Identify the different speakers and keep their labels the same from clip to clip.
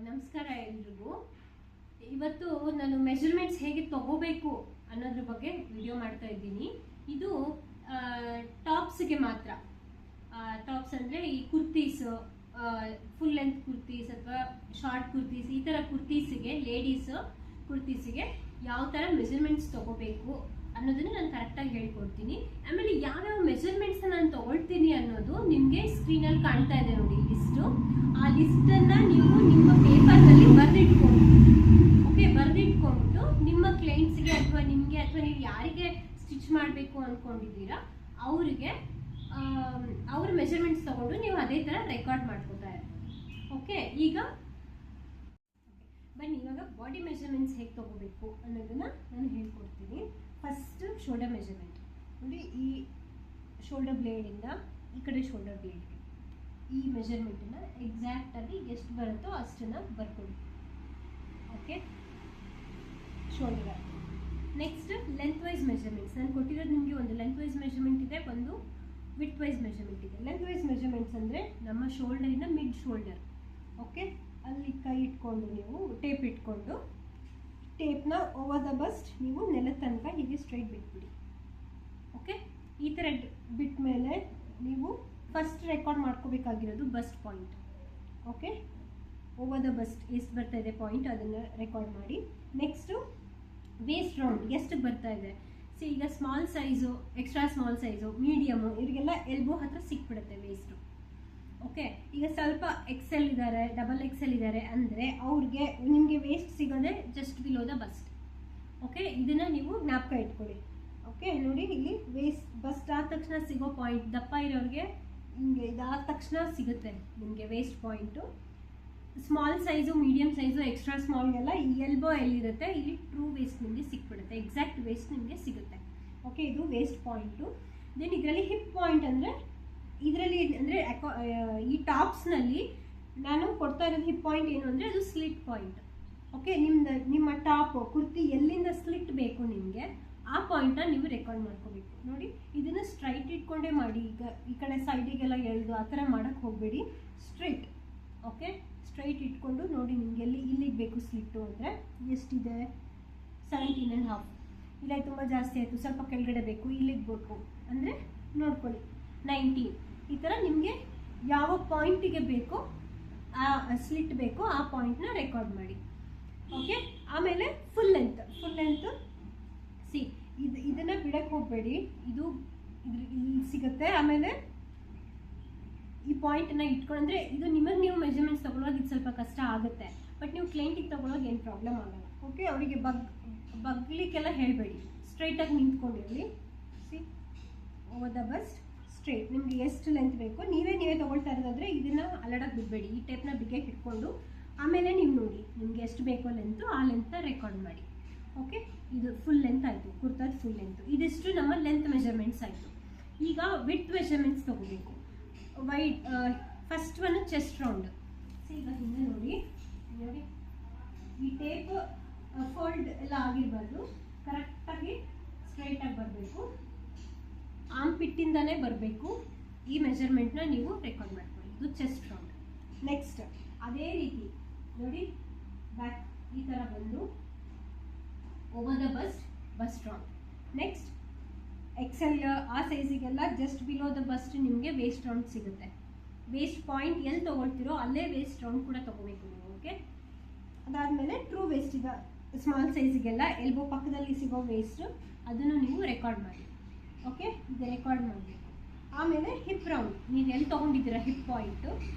Speaker 1: ನಮಸ್ಕಾರ ಎಲ್ರಿಗೂ. ಇವತ್ತು ನಾನು ಮೆಜರ್ಮೆಂಟ್ಸ್ ಹೇಗೆ ತಗೋಬೇಕು ಅನ್ನೋದ್ರ ಬಗ್ಗೆ ವಿಡಿಯೋ ಮಾಡ್ತಾ ಇದ್ದೀನಿ. ಇದು ಟಾಪ್ಸ್ಗೆ ಮಾತ್ರ. ಟಾಪ್ಸ್ ಅಂದರೆ ಈ ಕುರ್ತೀಸ್, ಫುಲ್ ಲೆಂತ್ ಕುರ್ತೀಸ್ ಅಥವಾ ಶಾರ್ಟ್ ಕುರ್ತೀಸ್, ಈ ಥರ ಕುರ್ತೀಸಿಗೆ, ಲೇಡೀಸ್ ಕುರ್ತೀಸಿಗೆ ಯಾವ ಥರ ಮೆಜರ್ಮೆಂಟ್ಸ್ ತಗೋಬೇಕು ಅನ್ನೋದನ್ನ ನಾನು ಕರೆಕ್ಟಾಗಿ ಹೇಳ್ಕೊಡ್ತೀನಿ. ಆಮೇಲೆ ಯಾವ್ಯಾವ ಮೆಜರ್ಮೆಂಟ್ಸ್ ನಾನು ತಗೊಳ್ತೀನಿ ಅನ್ನೋದು ನಿಮಗೆ ಸ್ಕ್ರೀನಲ್ಲಿ ಕಾಣ್ತಾ ಇದೆ ನೋಡಿ, ಲಿಸ್ಟು. ಆ ಲಿಸ್ಟನ್ನು ನೀವು ನಿಮ್ಮ ಪೇಪರ್ನಲ್ಲಿ ಬರೆದಿಟ್ಕೊಂಡು, ಬರೆದಿಟ್ಕೊಂಡು ನಿಮ್ಮ ಕ್ಲೈಂಟ್ಸ್ಗೆ ಅಥವಾ ನಿಮಗೆ ಅಥವಾ ನೀವು ಯಾರಿಗೆ ಸ್ಟಿಚ್ ಮಾಡಬೇಕು ಅಂದ್ಕೊಂಡಿದ್ದೀರಾ ಅವರಿಗೆ ಅವ್ರ ಮೆಜರ್ಮೆಂಟ್ಸ್ ತಗೊಂಡು ನೀವು ಅದೇ ಥರ ರೆಕಾರ್ಡ್ ಮಾಡ್ಕೋತಾ ಇರಿ. ಓಕೆ, ಈಗ ಬನ್ನಿ ಇವಾಗ ಬಾಡಿ ಮೆಜರ್ಮೆಂಟ್ಸ್ ಹೇಗೆ ತಗೋಬೇಕು ಅನ್ನೋದನ್ನ ನಾನು ಹೇಳ್ಕೊಡ್ತೀನಿ. ಫಸ್ಟ್ ಶೋಲ್ಡರ್ ಮೆಜರ್ಮೆಂಟ್ ನೋಡಿ. ಈ ಶೋಲ್ಡರ್ ಬ್ಲೇಡಿಂದ ಈ ಕಡೆ ಶೋಲ್ಡರ್ ಬ್ಲೇಡ್ಗೆ ಈ ಮೆಜರ್ಮೆಂಟನ್ನು ಎಕ್ಸಾಕ್ಟಾಗಿ ಎಷ್ಟು ಬರುತ್ತೋ ಅಷ್ಟನ್ನು ಬರ್ಕೊಳ್ಳಿ. Okay, shoulder. Next length wise measurements ನಾನು ಕೊಟ್ಟಿರೋದು ನಿಮಗೆ. ಒಂದು ಲೆಂತ್ ವೈಸ್ ಮೆಜರ್ಮೆಂಟ್ ಇದೆ, ಒಂದು ವಿಡ್ತ್ ವೈಸ್ ಮೆಜರ್ಮೆಂಟ್ ಇದೆ. ಲೆಂತ್ ವೈಸ್ ಮೆಜರ್ಮೆಂಟ್ಸ್ ಅಂದರೆ ನಮ್ಮ ಶೋಲ್ಡರಿಂದ ಮಿಡ್ ಶೋಲ್ಡರ್. ಓಕೆ, ಅಲ್ಲಿ ಕೈ ಇಟ್ಕೊಂಡು ನೀವು ಟೇಪ್ ಇಟ್ಕೊಂಡು ಟೇಪ್ನ ಓವರ್ ದ ಬಸ್ಟ್ ನೀವು ನೆಲದ ತನಕ ಹೀಗೆ ಸ್ಟ್ರೈಟ್ ಬಿಟ್ಬಿಡಿ. ಓಕೆ, ಈ ಥರ ಬಿಟ್ಟ ಮೇಲೆ ನೀವು ಫಸ್ಟ್ ರೆಕಾರ್ಡ್ ಮಾಡ್ಕೋಬೇಕಾಗಿರೋದು bust point. Okay, over the bust ಎಷ್ಟು ಬರ್ತಾ ಇದೆ ಪಾಯಿಂಟ್ ಅದನ್ನು ರೆಕಾರ್ಡ್ ಮಾಡಿ. ನೆಕ್ಸ್ಟು ವೇಸ್ಟ್ ರೌಂಡ್ ಎಷ್ಟು ಬರ್ತಾ ಇದೆ. ಈಗ small size, extra small size, medium, ಇವರಿಗೆಲ್ಲ ಎಲ್ಬೋ ಹತ್ರ ಸಿಕ್ಬಿಡುತ್ತೆ ವೇಸ್ಟು. ಓಕೆ, ಈಗ ಸ್ವಲ್ಪ ಎಕ್ಸೆಲ್ ಇದ್ದಾರೆ, ಡಬಲ್ ಎಕ್ಸೆಲ್ ಇದ್ದಾರೆ ಅಂದರೆ ಅವ್ರಿಗೆ ನಿಮಗೆ ವೇಸ್ಟ್ ಸಿಗೋದೆ just below the bust. Okay, ಇದನ್ನು ನೀವು ಜ್ಞಾಪಕ ಇಟ್ಕೊಳ್ಳಿ. ಓಕೆ, ನೋಡಿ ಇಲ್ಲಿ ವೇಸ್ಟ್ ಬಸ್ಟ್ ಆದ ತಕ್ಷಣ ಸಿಗೋ ಪಾಯಿಂಟ್, ದಪ್ಪ ಇರೋರಿಗೆ ಹಿಂಗೆ ಇದಾದ ತಕ್ಷಣ ಸಿಗುತ್ತೆ ನಿಮಗೆ waist point. Small size, medium size, extra ಸ್ಮಾಲ್ಗೆಲ್ಲ ಈ ಎಲ್ಬೋ ಎಲ್ಲಿರುತ್ತೆ ಇಲ್ಲಿ ಟ್ರೂ ವೇಸ್ಟ್ ನಿಮಗೆ ಸಿಕ್ಬಿಡುತ್ತೆ, ಎಕ್ಸಾಕ್ಟ್ ವೇಸ್ಟ್ ನಿಮಗೆ ಸಿಗುತ್ತೆ. ಓಕೆ, ಇದು ವೇಸ್ಟ್ ಪಾಯಿಂಟು. ದೆನ್ ಇದರಲ್ಲಿ ಹಿಪ್ ಪಾಯಿಂಟ್ ಅಂದರೆ ಇದರಲ್ಲಿ ಅಂದರೆ ಈ ಟಾಪ್ಸ್ನಲ್ಲಿ ನಾನು ಕೊಡ್ತಾ ಇರೋದು ಹಿಪ್ ಪಾಯಿಂಟ್ ಏನು ಅಂದರೆ ಅದು ಸ್ಲಿಟ್ ಪಾಯಿಂಟ್. ಓಕೆ, ನಿಮ್ಮ ಟಾಪ್ ಕುರ್ತಿ ಎಲ್ಲಿಂದ ಸ್ಲಿಟ್ ಬೇಕು ನಿಮಗೆ ಆ ಪಾಯಿಂಟ್ನ ನೀವು ರೆಕಾರ್ಡ್ ಮಾಡ್ಕೋಬೇಕು. ನೋಡಿ, ಇದನ್ನು ಸ್ಟ್ರೈಟ್ ಇಟ್ಕೊಂಡೇ ಮಾಡಿ. ಈಗ ಈ ಕಡೆ ಸೈಡಿಗೆಲ್ಲ ಎಳೆದು ಆ ಥರ ಮಾಡೋಕ್ಕೆ ಹೋಗಬೇಡಿ, ಸ್ಟ್ರೈಟ್. ಓಕೆ, ಸ್ಟ್ರೈಟ್ ಇಟ್ಕೊಂಡು ನೋಡಿ ನಿಮಗೆ ಇಲ್ಲಿಗೆ ಬೇಕು ಸ್ಲಿಟ್ಟು ಅಂದರೆ ಎಷ್ಟಿದೆ, 17.5. ಇಲ್ಲ ತುಂಬ ಜಾಸ್ತಿ ಆಯಿತು, ಸ್ವಲ್ಪ ಕೆಳಗಡೆ ಬೇಕು, ಇಲ್ಲಿಗೆ ಬೇಕು ಅಂದರೆ ನೋಡ್ಕೊಳ್ಳಿ 19. ಈ ಥರ ನಿಮಗೆ ಯಾವ ಪಾಯಿಂಟಿಗೆ ಬೇಕೋ ಆ ಸ್ಲಿಟ್ ಬೇಕೋ ಆ ಪಾಯಿಂಟ್ನ ರೆಕಾರ್ಡ್ ಮಾಡಿ. ಓಕೆ, ಆಮೇಲೆ ಫುಲ್ ಲೆಂತ್ ಇದನ್ನು ಬಿಡಕ್ಕೆ ಹೋಗಬೇಡಿ, ಇದು ಇಲ್ಲಿ ಸಿಗುತ್ತೆ. ಆಮೇಲೆ ಈ ಪಾಯಿಂಟನ್ನು ಇಟ್ಕೊಂಡು ಅಂದರೆ ಇದು ನಿಮಗೆ ನೀವು ಮೆಜರ್ಮೆಂಟ್ಸ್ ತೊಗೊಳೋದು ಇದು ಸ್ವಲ್ಪ ಕಷ್ಟ ಆಗುತ್ತೆ, ಬಟ್ ನೀವು ಕ್ಲೈಂಟಿಗೆ ತೊಗೊಳೋದು ಏನು ಪ್ರಾಬ್ಲಮ್ ಆಗಲ್ಲ. ಓಕೆ, ಅವರಿಗೆ ಬಗ್ಲಿಕ್ಕೆಲ್ಲ ಹೇಳಬೇಡಿ, ಸ್ಟ್ರೈಟಾಗಿ ನಿಂತ್ಕೊಂಡಿರಲಿ. Over the bust straight. ನಿಮಗೆ ಎಷ್ಟು ಲೆಂತ್ ಬೇಕು ನೀವೇ ತೊಗೊಳ್ತಾ ಇರೋದಾದರೆ ಇದನ್ನು ಅಲ್ಲಾಡಕ್ಕೆ ಬಿಡಬೇಡಿ, ಈ ಟೇಪ್ನ ಬಿಗಿಯಾಗಿ ಇಟ್ಕೊಂಡು ಆಮೇಲೆ ನೀವು ನೋಡಿ ನಿಮಗೆ ಎಷ್ಟು ಬೇಕೋ ಲೆಂತು ಆ ಲೆಂತ್ನ ರೆಕಾರ್ಡ್ ಮಾಡಿ. ಓಕೆ, ಇದು ಫುಲ್ ಲೆಂತ್ ಆಯಿತು, ಕುರ್ತಾದ ಫುಲ್ ಲೆಂತು. ಇದಿಷ್ಟು ನಮ್ಮ ಲೆಂತ್ ಮೆಜರ್ಮೆಂಟ್ಸ್ ಆಯಿತು. ಈಗ ವಿಡ್ತ್ ಮೆಜರ್ಮೆಂಟ್ಸ್ ತೊಗೋಬೇಕು. First one chest round. ಈಗ ಹಿಂದೆ ನೋಡಿ ಈ ಟೇಪ್ ಫೋಲ್ಡ್ ಎಲ್ಲ ಆಗಿರಬಾರ್ದು, ಕರೆಕ್ಟಾಗಿ ಸ್ಟ್ರೈಟಾಗಿ ಬರಬೇಕು, ಆರ್ಮ್ ಪಿಟ್ಟಿಂದಲೇ ಬರಬೇಕು. ಈ ಮೆಜರ್ಮೆಂಟ್ನ ನೀವು ರೆಕಾರ್ಡ್ ಮಾಡ್ಕೊಳ್ಳಿ. ಇದು ಚೆಸ್ಟ್ ರೌಂಡ್. ನೆಕ್ಸ್ಟ್ ಅದೇ ರೀತಿ ನೋಡಿ ಬ್ಯಾಕ್ ಈ ಥರ ಬಂದು over the bust round. Next XL ಆ ಸೈಜಿಗೆಲ್ಲ ಜಸ್ಟ್ ಬಿಲೋ ದ ಬಸ್ಟ್ ನಿಮಗೆ ವೇಸ್ಟ್ ರೌಂಡ್ ಸಿಗುತ್ತೆ. ವೇಸ್ಟ್ ಪಾಯಿಂಟ್ ಎಲ್ಲಿ ತೊಗೊಳ್ತಿರೋ ಅಲ್ಲೇ ವೇಸ್ಟ್ ರೌಂಡ್ ಕೂಡ ತೊಗೋಬೇಕು ನೀವು. ಓಕೆ, ಅದಾದಮೇಲೆ ಟ್ರೂ ವೇಸ್ಟ್ ಈಗ ಸ್ಮಾಲ್ ಸೈಜಿಗೆಲ್ಲ ಎಲ್ಬೋ ಪಕ್ಕದಲ್ಲಿ ಸಿಗೋ ವೇಸ್ಟ್ ಅದನ್ನು ನೀವು ರೆಕಾರ್ಡ್ ಮಾಡಿ. ಓಕೆ, ಇದು ರೆಕಾರ್ಡ್ ಮಾಡಬೇಕು. ಆಮೇಲೆ ಹಿಪ್ ರೌಂಡ್ ನೀವು ಎಲ್ಲಿ ತೊಗೊಂಡಿದ್ದೀರಾ ಹಿಪ್ ಪಾಯಿಂಟು.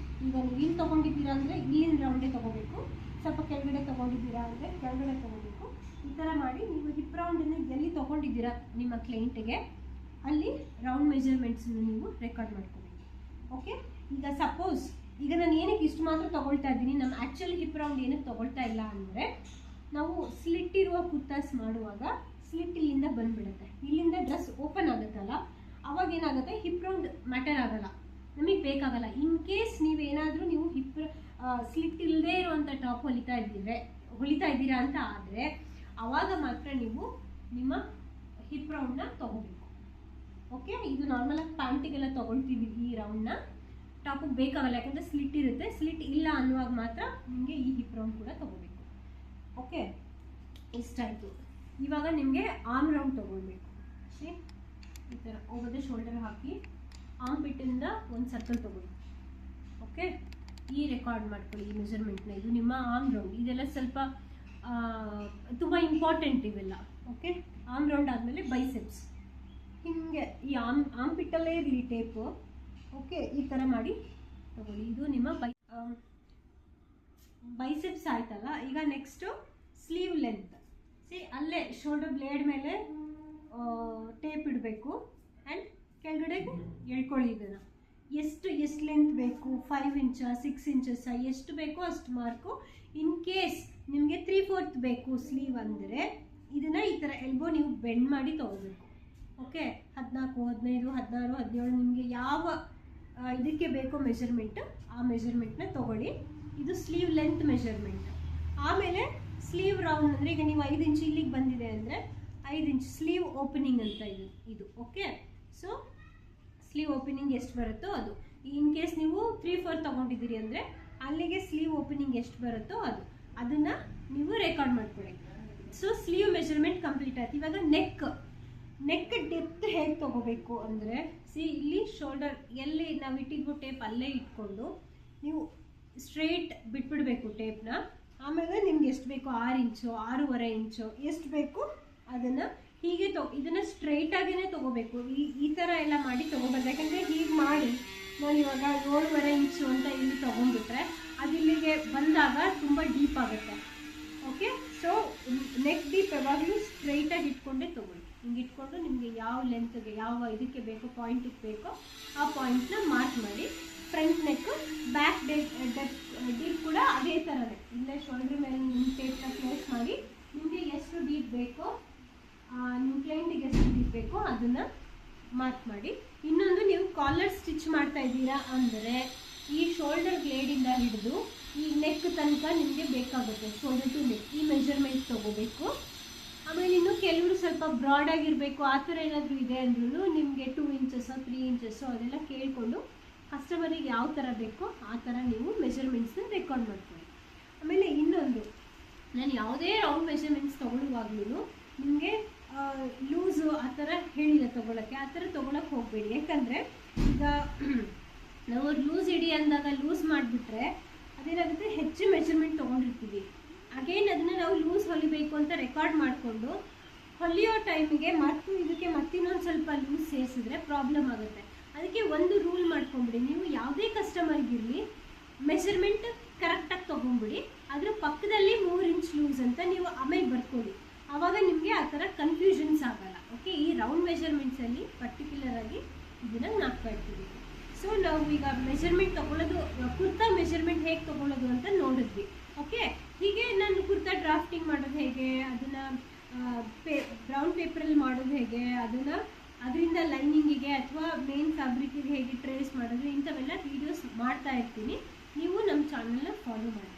Speaker 1: ಈಗ ನೀವು ಇಲ್ಲಿ ತೊಗೊಂಡಿದ್ದೀರಾ ಅಂದರೆ ಇಲ್ಲಿನ ರೌಂಡೇ ತೊಗೋಬೇಕು, ಸ್ವಲ್ಪ ಕೆಳಗಡೆ ತೊಗೊಂಡಿದ್ದೀರಾ ಅಂದರೆ ಕೆಳಗಡೆ ತೊಗೋಬೇಕು. ಈ ಥರ ಮಾಡಿ ನೀವು ಹಿಪ್ ರೌಂಡನ್ನು ಎಲ್ಲಿ ತೊಗೊಂಡಿದ್ದೀರಾ ನಿಮ್ಮ ಕ್ಲೈಂಟಿಗೆ ಅಲ್ಲಿ ರೌಂಡ್ ಮೆಜರ್ಮೆಂಟ್ಸನ್ನು ನೀವು ರೆಕಾರ್ಡ್ ಮಾಡ್ಕೋಬೇಕು. ಓಕೆ, ಈಗ ಸಪೋಸ್ ಈಗ ನಾನು ಏನಕ್ಕೆ ಇಷ್ಟು ಮಾತ್ರ ತೊಗೊಳ್ತಾ ಇದ್ದೀನಿ, ನಮ್ಮ ಆ್ಯಕ್ಚುಲಿ ಹಿಪ್ ರೌಂಡ್ ಏನಕ್ಕೆ ತೊಗೊಳ್ತಾ ಇಲ್ಲ ಅಂದರೆ ನಾವು ಸ್ಲಿಟ್ ಇರುವ ಕುರ್ತಾಸ್ ಮಾಡುವಾಗ ಸ್ಲಿಟ್ ಇಲ್ಲಿಂದ ಬಂದುಬಿಡುತ್ತೆ, ಇಲ್ಲಿಂದ ಡ್ರೆಸ್ ಓಪನ್ ಆಗುತ್ತಲ್ಲ, ಅವಾಗ ಏನಾಗುತ್ತೆ ಹಿಪ್ ರೌಂಡ್ ಮ್ಯಾಟರ್ ಆಗಲ್ಲ, ನಮಗೆ ಬೇಕಾಗಲ್ಲ. ಇನ್ ಕೇಸ್ ನೀವೇನಾದರೂ ನೀವು ಹಿಪ್ ಸ್ಲಿಟ್ ಇಲ್ಲದೆ ಇರುವಂಥ ಟಾಪ್ ಹೊಲಿತಾ ಇದ್ದೀರಾ ಅಂತ ಆದರೆ ಆವಾಗ ಮಾತ್ರ ನೀವು ನಿಮ್ಮ ಹಿಪ್ ರೌಂಡ್ನ ತೊಗೋಬೇಕು. ಓಕೆ, ಇದು ನಾರ್ಮಲಾಗಿ ಪ್ಯಾಂಟಿಗೆಲ್ಲ ತೊಗೊಳ್ತೀವಿ ಈ ರೌಂಡ್ನ. ಟಾಪಿಗೆ ಬೇಕಾಗಲ್ಲ, ಯಾಕಂದರೆ ಸ್ಲಿಟ್ ಇರುತ್ತೆ. ಸ್ಲಿಟ್ ಇಲ್ಲ ಅನ್ನುವಾಗ ಮಾತ್ರ ನಿಮಗೆ ಈ ಹಿಪ್ ರೌಂಡ್ ಕೂಡ ತೊಗೋಬೇಕು. ಓಕೆ, ಇಷ್ಟಾಯಿತು. ಇವಾಗ ನಿಮಗೆ ಆರ್ಮ್ ರೌಂಡ್ ತೊಗೊಳ್ಬೇಕು. ಈ ಥರ ಓವರ್ ದ ಶೋಲ್ಡರ್ ಹಾಕಿ ಆರ್ಮ್ ಪಿಟ್ಟಿಂದ ಒಂದು ಸರ್ಕಲ್ ತೊಗೊಳ್ಳಿ. ಓಕೆ, ಈ ರೆಕಾರ್ಡ್ ಮಾಡ್ಕೊಳ್ಳಿ ಈ ಮೆಜರ್ಮೆಂಟ್ನ. ಇದು ನಿಮ್ಮ ಆರ್ಮ್ ರೌಂಡ್. ಇದೆಲ್ಲ ಸ್ವಲ್ಪ ತುಂಬ ಇಂಪಾರ್ಟೆಂಟ್ ಇವೆಲ್ಲ. ಓಕೆ, ಆರ್ಮ್ ರೌಂಡ್ ಆದಮೇಲೆ ಬೈಸೆಪ್ಸ್. ಹೀಗೆ ಈ ಆರ್ಮ್ ಪಿಟ್ಟಲ್ಲೇ ಇರಲಿ ಟೇಪು. ಓಕೆ, ಈ ಥರ ಮಾಡಿ ತಗೊಳ್ಳಿ. ಇದು ನಿಮ್ಮ ಬೈಸೆಪ್ಸ್ ಆಯ್ತಲ್ಲ. ಈಗ ನೆಕ್ಸ್ಟು ಸ್ಲೀವ್ ಲೆಂತ್. ಅಲ್ಲೇ ಶೋಲ್ಡರ್ ಬ್ಲೇಡ್ ಮೇಲೆ ಟೇಪ್ ಇಡಬೇಕು ಆ್ಯಂಡ್ ಕೆಳಗಡೆಗೆ ಎಳ್ಕೊಳ್ಳಿ. ಇದನ್ನು ಎಷ್ಟು ಲೆಂತ್ ಬೇಕು, 5 ಇಂಚ 6 ಇಂಚಸ್ ಎಷ್ಟು ಬೇಕೋ ಅಷ್ಟು ಮಾರ್ಕು. ಇನ್ ಕೇಸ್ ನಿಮಗೆ 3/4 ಬೇಕು ಸ್ಲೀವ್ ಅಂದರೆ ಇದನ್ನು ಈ ಥರ ಎಲ್ಬೋ ನೀವು ಬೆಂಡ್ ಮಾಡಿ ತೊಗೋಬೇಕು. ಓಕೆ, 14, 15, 16, 17 ನಿಮಗೆ ಯಾವ ಇದಕ್ಕೆ ಬೇಕೋ ಮೆಜರ್ಮೆಂಟ್, ಆ ಮೆಜರ್ಮೆಂಟ್ನ ತೊಗೊಳ್ಳಿ. ಇದು ಸ್ಲೀವ್ ಲೆಂತ್ ಮೆಜರ್ಮೆಂಟ್. ಆಮೇಲೆ ಸ್ಲೀವ್ ರೌಂಡ್ ಅಂದರೆ ಈಗ ನೀವು 5 ಇಂಚ್ ಇಲ್ಲಿಗೆ ಬಂದಿದೆ ಅಂದರೆ 5 ಇಂಚ್ ಸ್ಲೀವ್ ಓಪನಿಂಗ್ ಅಂತ ಇದು. ಓಕೆ, ಸೊ ಸ್ಲೀವ್ ಓಪನಿಂಗ್ ಎಷ್ಟು ಬರುತ್ತೋ ಅದು. ಇನ್ ಕೇಸ್ ನೀವು 3/4 ತೊಗೊಂಡಿದ್ದೀರಿ ಅಂದರೆ ಅಲ್ಲಿಗೆ ಸ್ಲೀವ್ ಓಪನಿಂಗ್ ಎಷ್ಟು ಬರುತ್ತೋ ಅದನ್ನು ನೀವು ರೆಕಾರ್ಡ್ ಮಾಡ್ಕೊಳ್ಳಿ. ಸೊ ಸ್ಲೀವ್ ಮೆಜರ್ಮೆಂಟ್ ಕಂಪ್ಲೀಟ್ ಆಯ್ತು. ಇವಾಗ ನೆಕ್ ಡೆಪ್ತ್ ಹೇಗೆ ತೊಗೋಬೇಕು ಅಂದರೆ ಇಲ್ಲಿ ಶೋಲ್ಡರ್ ಎಲ್ಲಿ ನಾವು ಇಟ್ಟಿದ್ವು ಟೇಪ್ ಅಲ್ಲೇ ಇಟ್ಕೊಂಡು ನೀವು ಸ್ಟ್ರೇಟ್ ಬಿಟ್ಬಿಡಬೇಕು ಟೇಪ್ನ. ಆಮೇಲೆ ನಿಮ್ಗೆ ಎಷ್ಟು ಬೇಕು, 6 ಇಂಚು 6.5 ಇಂಚು ಎಷ್ಟು ಬೇಕು ಅದನ್ನು ಹೀಗೆ ಇದನ್ನು ಸ್ಟ್ರೈಟಾಗೇ ತೊಗೋಬೇಕು. ಈ ಥರ ಎಲ್ಲ ಮಾಡಿ ತೊಗೋಬಾರ್ದು. ಯಾಕಂದರೆ ಹೀಗೆ ಮಾಡಿ ನಾನು ಇವಾಗ 7.5 ಇಂಚು ಅಂತ ಇಲ್ಲಿ ತೊಗೊಂಡ್ಬಿಟ್ರೆ ಅದಿಲ್ಲಿಗೆ ಬಂದಾಗ ತುಂಬ ಡೀಪ್ ಆಗುತ್ತೆ. ಓಕೆ, ಸೊ ನೆಕ್ ಡೀಪ್ ಯಾವಾಗಲೂ ಸ್ಟ್ರೈಟಾಗಿ ಇಟ್ಕೊಂಡೇ ತೊಗೊಳ್ಳಿ. ಹಿಂಗೆ ಇಟ್ಕೊಂಡು ನಿಮಗೆ ಯಾವ ಲೆಂತ್ಗೆ ಯಾವ ಇದಕ್ಕೆ ಬೇಕೋ ಪಾಯಿಂಟಿಗೆ ಬೇಕೋ ಆ ಪಾಯಿಂಟ್ನ ಮಾರ್ಕ್ ಮಾಡಿ. ಫ್ರಂಟ್ ನೆಕ್ ಬ್ಯಾಕ್ ಡೀಪ್ ಕೂಡ ಅದೇ ಥರನೇ ಇಲ್ಲೇ ಶೋಲ್ಡ್ರ್ ಮೇಲೆ ನಿಮ್ಮ ಟೇಪ್ನ ಕ್ಲೋಸ್ ಮಾಡಿ ನಿಮಗೆ ಎಷ್ಟು ಡೀಪ್ ಬೇಕೋ ನಿಮ್ಮ ಕ್ಲೈಂಟಿಗೆ ಎಷ್ಟು ಡೀಪ್ ಬೇಕೋ ಅದನ್ನು ಮಾರ್ಕ್ ಮಾಡಿ. ಇನ್ನೊಂದು, ನೀವು ಕಾಲರ್ ಸ್ಟಿಚ್ ಮಾಡ್ತಾ ಇದ್ದೀರಾ ಅಂದರೆ ಈ ಶೋಲ್ಡರ್ ಬ್ಲೇಡಿಂದ ಹಿಡಿದು ಈ ನೆಕ್ ತನಕ ನಿಮಗೆ ಬೇಕಾಗುತ್ತೆ. ಶೋಲ್ಡರ್ ಟು ನೆಕ್ ಈ ಮೆಜರ್ಮೆಂಟ್ ತೊಗೋಬೇಕು. ಆಮೇಲೆ ಇನ್ನು ಕೆಲವರು ಸ್ವಲ್ಪ ಬ್ರಾಡ್ ಆಗಿರಬೇಕು ಆ ಥರ ಏನಾದರೂ ಇದೆ ಅಂದ್ರೂ ನಿಮಗೆ 2 ಇಂಚಸ್ಸೋ 3 ಇಂಚಸ್ಸೋ ಅದೆಲ್ಲ ಕೇಳಿಕೊಂಡು ಕಸ್ಟಮರಿಗೆ ಯಾವ ಥರ ಬೇಕೋ ಆ ಥರ ನೀವು ಮೆಜರ್ಮೆಂಟ್ಸ್ನ ರೆಕಾರ್ಡ್ ಮಾಡ್ಕೊಳ್ಳಿ. ಆಮೇಲೆ ಇನ್ನೊಂದು, ನಾನು ಯಾವುದೇ ರೌಂಡ್ ಮೆಜರ್ಮೆಂಟ್ಸ್ ತೊಗೊಳ್ಳುವಾಗ್ಲೂ ನಿಮಗೆ ಲೂಸು ಆ ಥರ ಹೇಳಿಲ್ಲ ತೊಗೊಳಕ್ಕೆ. ಆ ಥರ ತೊಗೊಳಕ್ಕೆ ಹೋಗಬೇಡಿ. ಯಾಕಂದರೆ ಈಗ ನಾವು ಲೂಸ್ ಇಡಿ ಅಂದಾಗ ಲೂಸ್ ಮಾಡಿಬಿಟ್ರೆ ಅದೇನಾಗುತ್ತೆ, ಹೆಚ್ಚು ಮೆಜರ್ಮೆಂಟ್ ತೊಗೊಂಡಿರ್ತೀವಿ. ಅಗೇನ್ ಅದನ್ನು ನಾವು ಲೂಸ್ ಹೊಲಿಬೇಕು ಅಂತ ರೆಕಾರ್ಡ್ ಮಾಡಿಕೊಂಡು ಹೊಲಿಯೋ ಟೈಮಿಗೆ ಮತ್ತು ಇದಕ್ಕೆ ಮತ್ತಿನ್ನೊಂದು ಸ್ವಲ್ಪ ಲೂಸ್ ಸೇರಿಸಿದ್ರೆ ಪ್ರಾಬ್ಲಮ್ ಆಗುತ್ತೆ. ಅದಕ್ಕೆ ಒಂದು ರೂಲ್ ಮಾಡ್ಕೊಂಬಿಡಿ, ನೀವು ಯಾವುದೇ ಕಸ್ಟಮರ್ಗಿರಲಿ ಮೆಜರ್ಮೆಂಟ್ ಕರೆಕ್ಟಾಗಿ ತೊಗೊಂಬಿಡಿ. ಅದರ ಪಕ್ಕದಲ್ಲಿ 3 ಇಂಚ್ ಲೂಸ್ ಅಂತ ನೀವು ಆಮೇಲೆ ಬರ್ಕೊಳ್ಳಿ. ಆವಾಗ ನಿಮಗೆ ಆ ಥರ ಕನ್ಫ್ಯೂಷನ್ಸ್ ಆಗಲ್ಲ. ಓಕೆ, ಈ ರೌಂಡ್ ಮೆಜರ್ಮೆಂಟ್ಸಲ್ಲಿ ಪರ್ಟಿಕ್ಯುಲರ್ ಆಗಿ ಇದನ್ನು ನಾಕ್ತಾ ಇರ್ತೀವಿ. ಸೊ ನಾವು ಈಗ ಮೆಜರ್ಮೆಂಟ್ ತೊಗೊಳ್ಳೋದು, ಕುರ್ತಾ ಮೆಜರ್ಮೆಂಟ್ ಹೇಗೆ ತೊಗೊಳ್ಳೋದು ಅಂತ ನೋಡಿದ್ವಿ. ಓಕೆ, ಹೀಗೆ ನಾನು ಕುರ್ತಾ ಡ್ರಾಫ್ಟಿಂಗ್ ಮಾಡೋದು ಹೇಗೆ, ಅದನ್ನು ಬ್ರೌನ್ ಪೇಪರಲ್ಲಿ ಮಾಡೋದು ಹೇಗೆ, ಅದರಿಂದ ಲೈನಿಂಗಿಗೆ ಅಥವಾ ಮೇನ್ ಫ್ಯಾಬ್ರಿಕ್ಕಿಗೆ ಹೇಗೆ ಟ್ರೇಸ್ ಮಾಡೋದು, ಇಂಥವೆಲ್ಲ ವೀಡಿಯೋಸ್ ಮಾಡ್ತಾ ಇರ್ತೀನಿ. ನೀವು ನಮ್ಮ ಚಾನಲ್ನ ಫಾಲೋ ಮಾಡಿ.